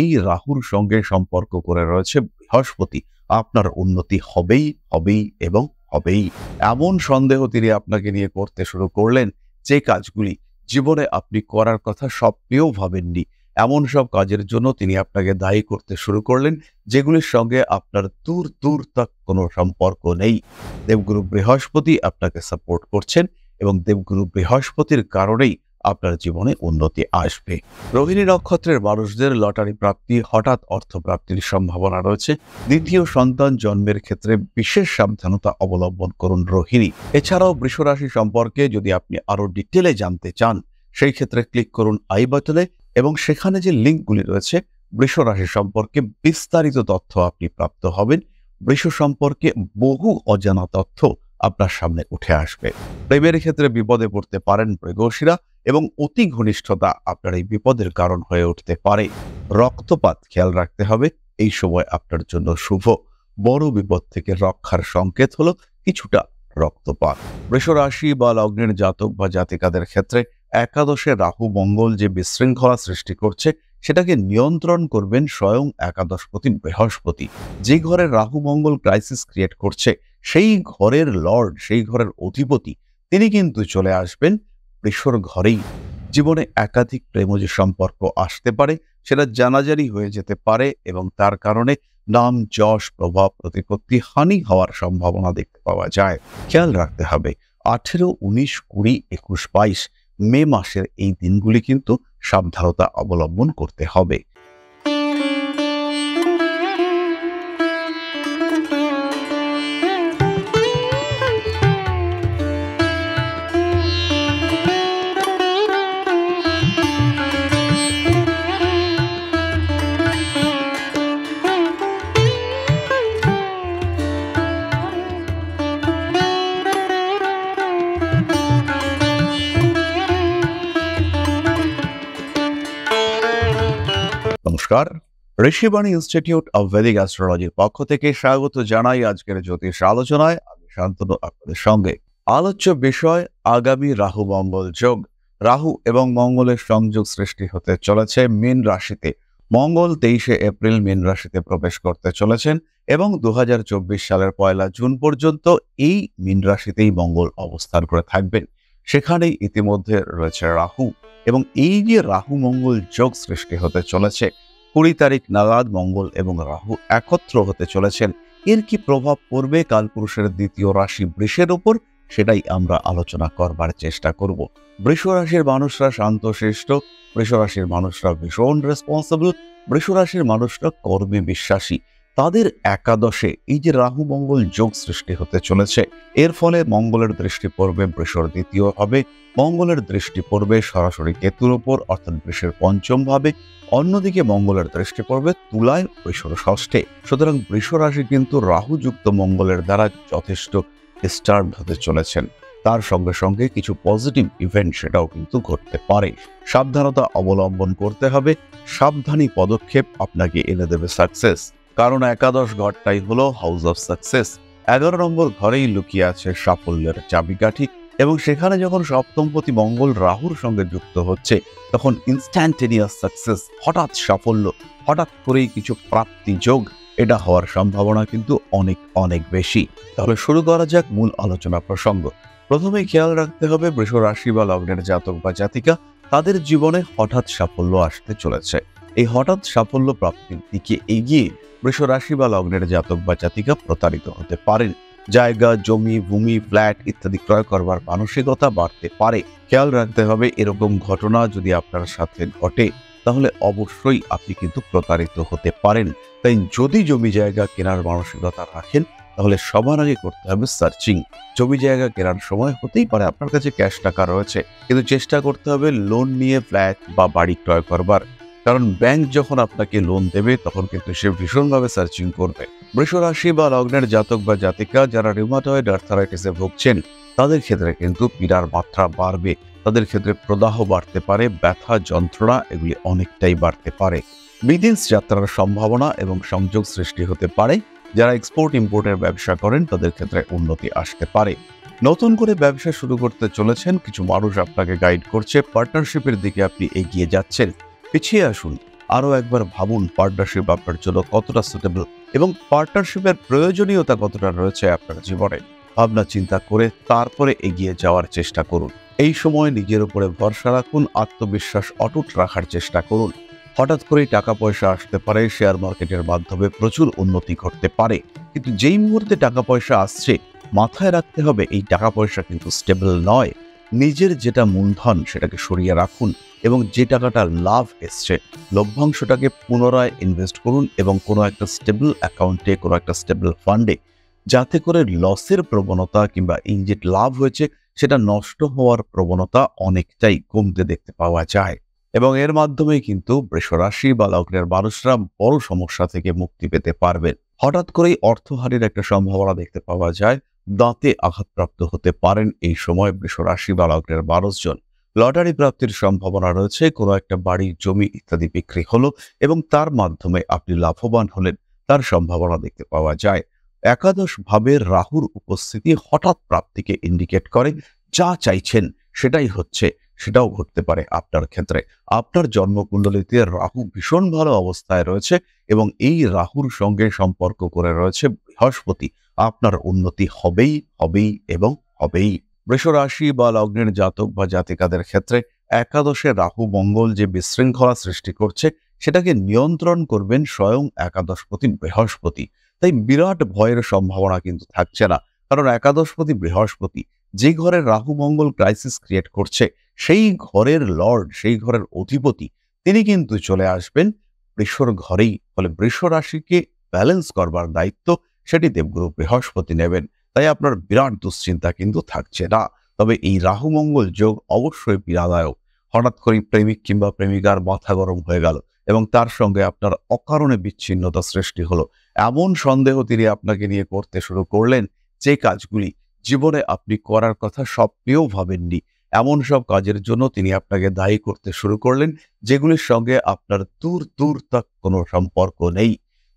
এই রাহুর সঙ্গে সম্পর্ক করে রয়েছে বৃহস্পতি। আপনার উন্নতি হবেই হবেই এবং হবেই। এমন সন্দেহ তিনি আপনাকে নিয়ে করতে শুরু করলেন যে কাজগুলি জীবনে আপনি করার কথা স্বপ্নেও ভাবেননি। এমন সব কাজের জন্য তিনি আপনাকে দায়ী করতে শুরু করলেন যেগুলির সঙ্গে আপনার দূর দূর তক কোনো সম্পর্ক নেই। দেবগুরু বৃহস্পতি আপনাকে সাপোর্ট করছেন এবং দেবগুরু বৃহস্পতির কারণেই আপনার জীবনে উন্নতি আসবে। রোহিণী নক্ষত্রের মানুষদের লটারি প্রাপ্তি, হঠাৎ অর্থপ্রাপ্তির সম্ভাবনা রয়েছে। দ্বিতীয় সন্তান জন্মের ক্ষেত্রে বিশেষ সাবধানতা অবলম্বন করুন রোহিণী। এছাড়াও বৃষ রাশি সম্পর্কে যদি আপনি আরো ডিটেলে জানতে চান, সেই ক্ষেত্রে ক্লিক করুন আই বাটনে এবং সেখানে যে লিঙ্কগুলি রয়েছে বৃষ রাশি সম্পর্কে বিস্তারিত তথ্য আপনি প্রাপ্ত হবেন। বৃষ সম্পর্কে বহু অজানা তথ্য আপনার সামনে উঠে আসবে। প্রেমের ক্ষেত্রে বিপদে পড়তে পারেন মৃগশিরা এবং অতি ঘনিষ্ঠতা আপনার এই বিপদের কারণ হয়ে উঠতে পারে। রক্তপাত খেয়াল রাখতে হবে, এই সময় আপনার জন্য শুভ। বড় বিপদ থেকে রক্ষার সংকেত হলো কিছুটা রক্তপাত। বৃষ রাশি বা লগ্নের জাতক বা জাতিকাদের ক্ষেত্রে একাদশে রাহু মঙ্গল যে বিশৃঙ্খলা সৃষ্টি করছে সেটাকে নিয়ন্ত্রণ করবেন স্বয়ং একাদশপতি বৃহস্পতি। যে ঘরে রাহু মঙ্গল ক্রাইসিস ক্রিয়েট করছে সেই ঘরের লর্ড, সেই ঘরের অধিপতি তিনি কিন্তু চলে আসবেন বৃষর ঘরেই। জীবনে একাধিক প্রেমজ সম্পর্ক আসতে পারে, সেটা জানাজানি হয়ে যেতে পারে এবং তার কারণে নাম যশ প্রভাব প্রতিপত্তি হানি হওয়ার সম্ভাবনা দেখতে পাওয়া যায়। খেয়াল রাখতে হবে 18, 19, 20, 21, 22 মে মাসের এই দিনগুলি কিন্তু সাবধানতা অবলম্বন করতে হবে। নমস্কার, ঋষিবাণী ইনস্টিটিউট অব ভেদিক অ্যাস্ট্রোলজির পক্ষ থেকে স্বাগত জানাই আজকের জ্যোতিষ আলোচনায়। আমি শান্তনু আপনাদের সঙ্গে। আলোচ্য বিষয় আগামী রাহু মঙ্গল যোগ। রাহু এবং মঙ্গলের সংযোগ সৃষ্টি হতে চলেছে মীন রাশিতে। মঙ্গল 23শে এপ্রিল মীন রাশিতে প্রবেশ করতে চলেছেন এবং 2024 সালের 1 জুন পর্যন্ত এই মীন রাশিতেই মঙ্গল অবস্থান করে থাকবেন। সেখানেই ইতিমধ্যে রয়েছে রাহু এবং এই যে রাহু মঙ্গল যোগ সৃষ্টি হতে চলেছে 20 তারিখ নাগাদ মঙ্গল এবং রাহু একত্র হতে চলেছেন। এর কি প্রভাব পড়বে কালপুরুষের দ্বিতীয় রাশি বৃষের উপর, সেটাই আমরা আলোচনা করবার চেষ্টা করব। বৃষ রাশির মানুষরা শান্তশিষ্ট, বৃষ রাশির মানুষরা ভীষণ রেসপন্সিবল, বৃষ রাশির মানুষরা কর্মে বিশ্বাসী। তাদের একাদশে এই যে রাহু মঙ্গল যোগ সৃষ্টি হতে চলেছে, এর ফলে মঙ্গলের দৃষ্টি পড়বে বৃষর দ্বিতীয় ভাবে, মঙ্গলের দৃষ্টি পড়বে সরাসরি কেতুর উপর অর্থাৎ বৃষের পঞ্চম ভাবে, অন্যদিকে মঙ্গলের দৃষ্টি পড়বে তুলায় বৃষর ষষ্ঠে। সুতরাং বৃষ রাশি কিন্তু রাহুযুক্ত মঙ্গলের দ্বারা যথেষ্ট ডিস্টার্ব হতে চলেছেন। তার সঙ্গে সঙ্গে কিছু পজিটিভ ইভেন্ট সেটাও কিন্তু ঘটতে পারে। সাবধানতা অবলম্বন করতে হবে। সাবধানী পদক্ষেপ আপনাকে এনে দেবে সাকসেস, কারণ একাদশ ঘরটাই হলো হাউস অফ সাকসেস। 11 নম্বর ঘরেই লুকিয়ে আছে সাফল্যের চাবিকাঠি এবং সেখানে যখন সপ্তমপতি মঙ্গল রাহুর সঙ্গে যুক্ত হচ্ছে তখন ইনস্ট্যান্টেনিয়াস সাকসেস, হঠাৎ সাফল্য, হঠাৎ করেই কিছু প্রাপ্তি যোগ, এটা হওয়ার সম্ভাবনা কিন্তু অনেক অনেক বেশি। তাহলে শুরু করা যাক মূল আলোচনা প্রসঙ্গ। প্রথমেই খেয়াল রাখতে হবে বৃষ রাশি বা লগ্নের জাতক বা জাতিকা, তাদের জীবনে হঠাৎ সাফল্য আসতে চলেছে। এই হঠাৎ সাফল্য প্রাপ্তির দিকে এগিয়ে বৃষ রাশি বা লগ্নের জাতক বা জাতিকা প্রতারিত হতে পারেন। জায়গা, জমি, ভূমি, ফ্ল্যাট ইত্যাদি ক্রয় করবার মানসিকতা বাড়তে পারে। খেয়াল রাখতে হবে এরকম ঘটনা যদি আপনার সাথে ঘটে তাহলে অবশ্যই আপনি কিন্তু প্রতারিত হতে পারেন। তাই যদি জমি জায়গা কেনার মানসিকতা রাখেন তাহলে সবার আগে করতে হবে সার্চিং। জমি জায়গা কেনার সময় হতেই পারে আপনার কাছে ক্যাশ টাকা রয়েছে, কিন্তু চেষ্টা করতে হবে লোন নিয়ে ফ্ল্যাট বা বাড়ি ক্রয় করবার, কারণ ব্যাংক যখন আপনাকে লোন দেবে তখন কিন্তু সে ভীষণভাবে সার্চিং করবে। বৃষ রাশি বা লগ্নের জাতক বা জাতিকা যারা রিউমাটয়েড আর্থারাইটিসে ভুগছেন তাদের ক্ষেত্রে কিন্তু পীড়ার মাত্রা বাড়বে, তাদের ক্ষেত্রে প্রদাহ বাড়তে পারে, ব্যথা যন্ত্রণা এগুলি অনেকটাই বাড়তে পারে। বিদেশ যাত্রার সম্ভাবনা এবং সংযোগ সৃষ্টি হতে পারে। যারা এক্সপোর্ট ইম্পোর্টের ব্যবসা করেন তাদের ক্ষেত্রে উন্নতি আসতে পারে। নতুন করে ব্যবসা শুরু করতে চলেছেন, কিছু মানুষ আপনাকে গাইড করছে, পার্টনারশিপের দিকে আপনি এগিয়ে যাচ্ছেন। পিছিয়ে আসুন, আরও একবার ভাবুন পার্টনারশিপ আপনার জন্য কতটা সুটেবল এবং পার্টনারশিপের প্রয়োজনীয়তা কতটা রয়েছে আপনার জীবনে। ভাবনা চিন্তা করে তারপরে এগিয়ে যাওয়ার চেষ্টা করুন। এই সময় নিজের উপরে ভরসা রাখুন, আত্মবিশ্বাস অটুট রাখার চেষ্টা করুন। হঠাৎ করেই টাকা পয়সা আসতে পারে, শেয়ার মার্কেটের মাধ্যমে প্রচুর উন্নতি ঘটতে পারে, কিন্তু যেই মুহূর্তে টাকা পয়সা আসছে মাথায় রাখতে হবে এই টাকা পয়সা কিন্তু স্টেবল নয়। নিজের যেটা মূলধন সেটাকে সরিয়ে রাখুন এবং যে টাকাটা লাভ এসছে লভ্যাংশটাকে পুনরায় ইনভেস্ট করুন এবং কোনো একটা স্টেবল অ্যাকাউন্টে, কোনো একটা স্টেবল ফান্ডে, যাতে করে লসের প্রবণতা কিংবা এই যে লাভ হয়েছে সেটা নষ্ট হওয়ার প্রবণতা অনেকটাই কমতে দেখতে পাওয়া যায়। এবং এর মাধ্যমে কিন্তু বৃষ রাশি বা লগ্নের মানুষরা বড় সমস্যা থেকে মুক্তি পেতে পারবেন। হঠাৎ করেই অর্থহানির একটা সম্ভাবনা দেখতে পাওয়া যায়, দাঁতে আঘাতপ্রাপ্ত হতে পারেন এই সময় বৃষ রাশি বা লগ্নের মানুষজন। লটারি প্রাপ্তির সম্ভাবনা রয়েছে, কোনো একটা বাড়ি, জমি ইত্যাদি বিক্রি হলো এবং তার মাধ্যমে আপনি লাভবান হলেন, তার সম্ভাবনা দেখতে পাওয়া যায়। একাদশ ভাবের রাহুর উপস্থিতি হঠাৎ প্রাপ্তিকে ইন্ডিকেট করে, যা চাইছেন সেটাই হচ্ছে, সেটাও ঘটতে পারে আপনার ক্ষেত্রে। আপনার জন্মকুণ্ডলিতে রাহু ভীষণ ভালো অবস্থায় রয়েছে এবং এই রাহুর সঙ্গে সম্পর্ক করে রয়েছে বৃহস্পতি। আপনার উন্নতি হবেই হবেই এবং হবেই। বৃষ রাশি বা লগ্নের জাতক বা জাতিকাদের ক্ষেত্রে একাদশে রাহু মঙ্গল যে বিশৃঙ্খলা সৃষ্টি করছে সেটাকে নিয়ন্ত্রণ করবেন স্বয়ং একাদশপতি বৃহস্পতি। তাই বিরাট ভয়ের সম্ভাবনা কিন্তু থাকছে না, কারণ একাদশপতি বৃহস্পতি যে ঘরে রাহু মঙ্গল ক্রাইসিস ক্রিয়েট করছে সেই ঘরের লর্ড, সেই ঘরের অধিপতি, তিনি কিন্তু চলে আসবেন বৃষর ঘরেই। ফলে বৃষ রাশিকে ব্যালেন্স করবার দায়িত্ব সেটি দেবগুরু বৃহস্পতি নেবেন। তাই আপনার বিরাট দুশ্চিন্তা কিন্তু থাকছে না। তবে এই রাহু মঙ্গল যোগ অবশ্যই পীড়াদায়ক। হঠাৎ করে প্রেমিক কিংবা প্রেমিকার মাথা গরম হয়ে গেল এবং তার সঙ্গে আপনার অকারণে বিচ্ছিন্নতা সৃষ্টি হলো, এমন সন্দেহ তিনি আপনাকে নিয়ে করতে শুরু করলেন যে কাজগুলি জীবনে আপনি করার কথা স্বপ্নেও ভাবেননি। এমন সব কাজের জন্য তিনি আপনাকে দায়ী করতে শুরু করলেন যেগুলির সঙ্গে আপনার দূর দূর তক কোনো সম্পর্ক নেই।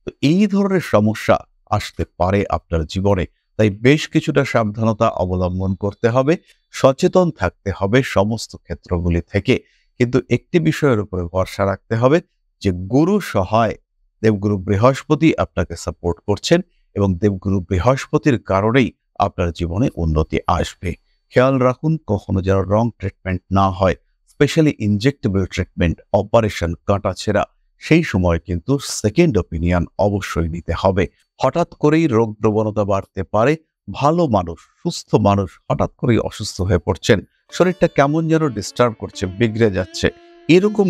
তো এই ধরনের সমস্যা আসতে পারে আপনার জীবনে। তাই বেশ কিছুটা সাবধানতা অবলম্বন করতে হবে, সচেতন থাকতে হবে সমস্ত ক্ষেত্রগুলি থেকে। কিন্তু একটি বিষয়ের উপরে ভরসা রাখতে হবে যে গুরু সহায়, দেবগুরু বৃহস্পতি আপনাকে সাপোর্ট করছেন এবং দেবগুরু বৃহস্পতির কারণেই আপনার জীবনে উন্নতি আসবে। খেয়াল রাখুন কখনো যেন রং ট্রিটমেন্ট না হয়, স্পেশালি ইনজেক্টেবল ট্রিটমেন্ট, অপারেশন, কাটাছেঁড়া, সেই সময় কিন্তু সেকেন্ড ওপিনিয়ন অবশ্যই নিতে হবে। হঠাৎ করেই রোগ প্রবণতা বাড়তে পারে, ভালো মানুষ, সুস্থ মানুষ হঠাৎ করেই অসুস্থ হয়ে পড়ছেন, শরীরটা কেমন যেন ডিস্টার্ব করছে, বিগড়ে যাচ্ছে, এরকম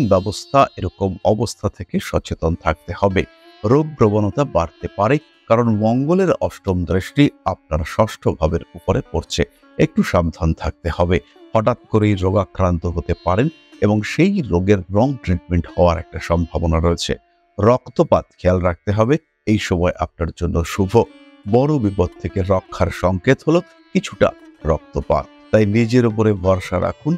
অবস্থা থেকে সচেতন থাকতে হবে। রোগ প্রবণতা বাড়তে পারে কারণ মঙ্গলের অষ্টম দৃষ্টি আপনার ষষ্ঠ ভাবের উপরে পড়ছে, একটু সাবধান থাকতে হবে। হঠাৎ করেই রোগাক্রান্ত হতে পারেন এবং সেই রোগের রং ট্রিটমেন্ট হওয়ার একটা সম্ভাবনা রয়েছে। রক্তপাত খেয়াল রাখতে হবে, এই সময় আপনার জন্য শুভ। বড় বিপদ থেকে রক্ষার সংকেত হলো কিছুটা রক্তপাত। তাই নিজের উপরে ভরসা রাখুন,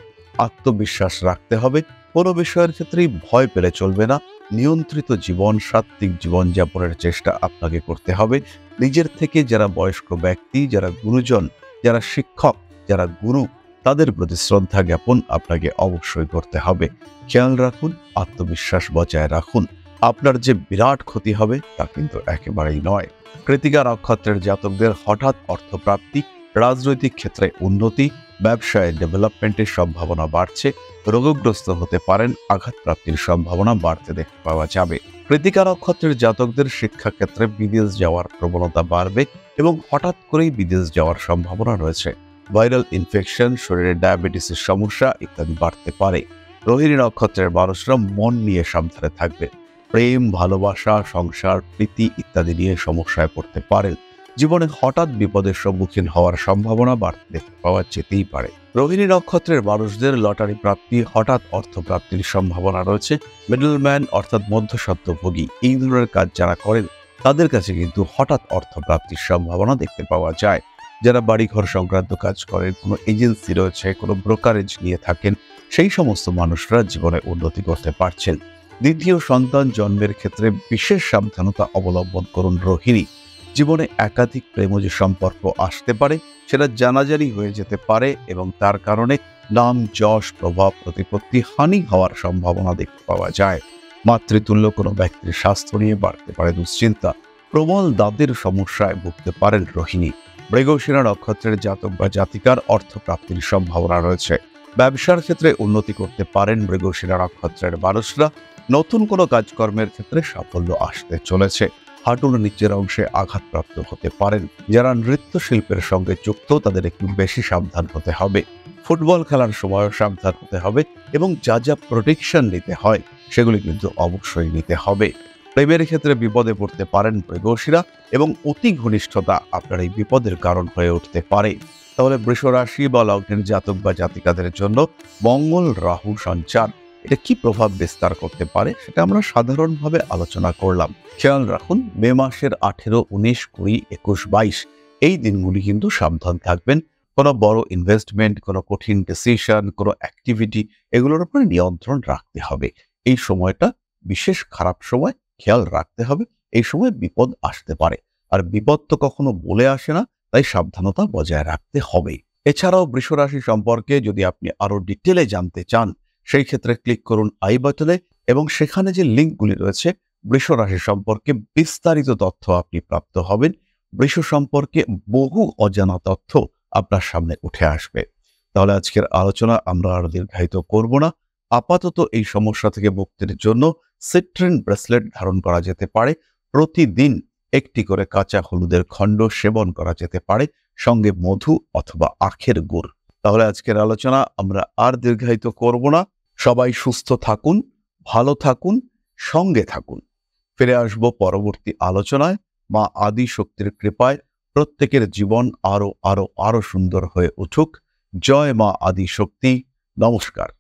আত্মবিশ্বাস রাখতে হবে। কোনো বিষয়ের ক্ষেত্রেই ভয় পেলে চলবে না। নিয়ন্ত্রিত জীবন, সাত্ত্বিক জীবনযাপনের চেষ্টা আপনাকে করতে হবে। নিজের থেকে যারা বয়স্ক ব্যক্তি, যারা গুরুজন, যারা শিক্ষক, যারা গুরু, তাদের প্রতি শ্রদ্ধা জ্ঞাপন আপনাকে অবশ্যই করতে হবে। খেয়াল রাখুন, আত্মবিশ্বাস বজায় রাখুন। আপনার যে বিরাট ক্ষতি হবে তা কিন্তু একেবারেই নয়। কৃত্তিকা নক্ষত্রের জাতকদের হঠাৎ অর্থপ্রাপ্তি, রাজনৈতিক ক্ষেত্রে উন্নতি, ব্যবসায় ডেভেলপমেন্টের সম্ভাবনা বাড়ছে, রোগগ্রস্ত হতে পারেন, আঘাতপ্রাপ্তির সম্ভাবনা বাড়তে দেখতে পাওয়া যাবে। কৃত্তিকা নক্ষত্রের জাতকদের শিক্ষাক্ষেত্রে বিদেশ যাওয়ার প্রবণতা বাড়বে এবং হঠাৎ করেই বিদেশ যাওয়ার সম্ভাবনা রয়েছে। ভাইরাল ইনফেকশন, শরীরে ডায়াবেটিসের সমস্যা ইত্যাদি বাড়তে পারে। রোহিণী নক্ষত্রের মানুষরা মন নিয়ে সাবধানে থাকবে। প্রেম, ভালোবাসা, সংসার, প্রীতি ইত্যাদি নিয়ে সমস্যায় পড়তে পারেন। জীবনে হঠাৎ বিপদের সম্মুখীন হওয়ার সম্ভাবনা বাড়তে দেখতে পাওয়া যেতেই পারে। রোহিণী নক্ষত্রের মানুষদের লটারি প্রাপ্তি, হঠাৎ অর্থপ্রাপ্তির সম্ভাবনা রয়েছে। মিডলম্যান অর্থাৎ মধ্যস্বত্বভোগী এই ধরনের কাজ যারা করেন তাদের কাছে কিন্তু হঠাৎ অর্থপ্রাপ্তির সম্ভাবনা দেখতে পাওয়া যায়। যারা বাড়িঘর সংক্রান্ত কাজ করেন, কোনো এজেন্সি রয়েছে, কোনো ব্রোকারেজ নিয়ে থাকেন, সেই সমস্ত মানুষরা জীবনে উন্নতি করতে পারছেন। দ্বিতীয় সন্তান জন্মের ক্ষেত্রে বিশেষ সাবধানতা অবলম্বন করুন রোহিণী। জীবনে একাধিক প্রেমজ সম্পর্ক আসতে পারে, সেটা জানাজানি হয়ে যেতে পারে এবং তার কারণে নাম, যশ, প্রভাব, প্রতিপত্তি হানি হওয়ার সম্ভাবনা দেখতে পাওয়া যায়। মাতৃতুল্য কোনো ব্যক্তির স্বাস্থ্য নিয়ে বাড়তে পারে দুশ্চিন্তা। প্রবল দাঁতের সমস্যায় ভুগতে পারেন রোহিণী। মৃগশিরা নক্ষত্রের জাতক বা জাতিকার অর্থপ্রাপ্তির সম্ভাবনা রয়েছে। ব্যবসার ক্ষেত্রে উন্নতি করতে পারেন মৃগশিরা নক্ষত্রের মানুষরা। নতুন কোনো কাজকর্মের ক্ষেত্রে সাফল্য আসতে চলেছে। হাঁটুর নিচের অংশে আঘাতপ্রাপ্ত হতে পারেন। যারা নৃত্য শিল্পের সঙ্গে যুক্ত তাদের একটু বেশি সাবধান হতে হবে। ফুটবল খেলার সময়ও সাবধান হতে হবে এবং যা যা প্রোটেকশন নিতে হয় সেগুলি কিন্তু অবশ্যই নিতে হবে। প্রেমের ক্ষেত্রে বিপদে পড়তে পারেন মৃগশিরা এবং অতি ঘনিষ্ঠতা আপনার এই বিপদের কারণ হয়ে উঠতে পারে। তাহলে বৃষ রাশি বা লগ্নের জাতক বা জাতিকাদের জন্য মঙ্গল রাহু সঞ্চার এটা কি প্রভাব বিস্তার করতে পারে সেটা আমরা সাধারণভাবে আলোচনা করলাম। খেয়াল রাখুন, মে মাসের 18, 19, 20, 21, 22 এই দিনগুলি কিন্তু সাবধান থাকবেন। কোনো বড় ইনভেস্টমেন্ট, কোনো কঠিন ডিসিশন, কোনো অ্যাক্টিভিটি এগুলোর উপরে নিয়ন্ত্রণ রাখতে হবে। এই সময়টা বিশেষ খারাপ সময়, খেয়াল রাখতে হবে। এই সময় বিপদ আসতে পারে, আর বিপদ তো কখনো বলে আসে না, তাই সাবধানতা বজায় রাখতে হবে। এছাড়াও বৃষ রাশি সম্পর্কে যদি আপনি আরো ডিটেলে জানতে চান সেই ক্ষেত্রে ক্লিক করুন আই বাটনে এবং সেখানে যে লিঙ্কগুলি রয়েছে বৃষ রাশি সম্পর্কে বিস্তারিত তথ্য আপনি প্রাপ্ত হবেন। বৃষ সম্পর্কে বহু অজানা তথ্য আপনার সামনে উঠে আসবে। তাহলে আজকের আলোচনা আমরা আর দীর্ঘায়িত করব না। আপাতত এই সমস্যা থেকে মুক্তির জন্য সিট্রিন ব্রেসলেট ধারণ করা যেতে পারে। প্রতিদিন একটি করে কাঁচা হলুদের খণ্ড সেবন করা যেতে পারে, সঙ্গে মধু অথবা আখের গুড়। তাহলে আজকের আলোচনা আমরা আর দীর্ঘায়িত করব না। সবাই সুস্থ থাকুন, ভালো থাকুন, সঙ্গে থাকুন। ফিরে আসব পরবর্তী আলোচনায়। মা আদি শক্তির কৃপায় প্রত্যেকের জীবন আরো আরো আরো সুন্দর হয়ে উঠুক। জয় মা আদি শক্তি। নমস্কার।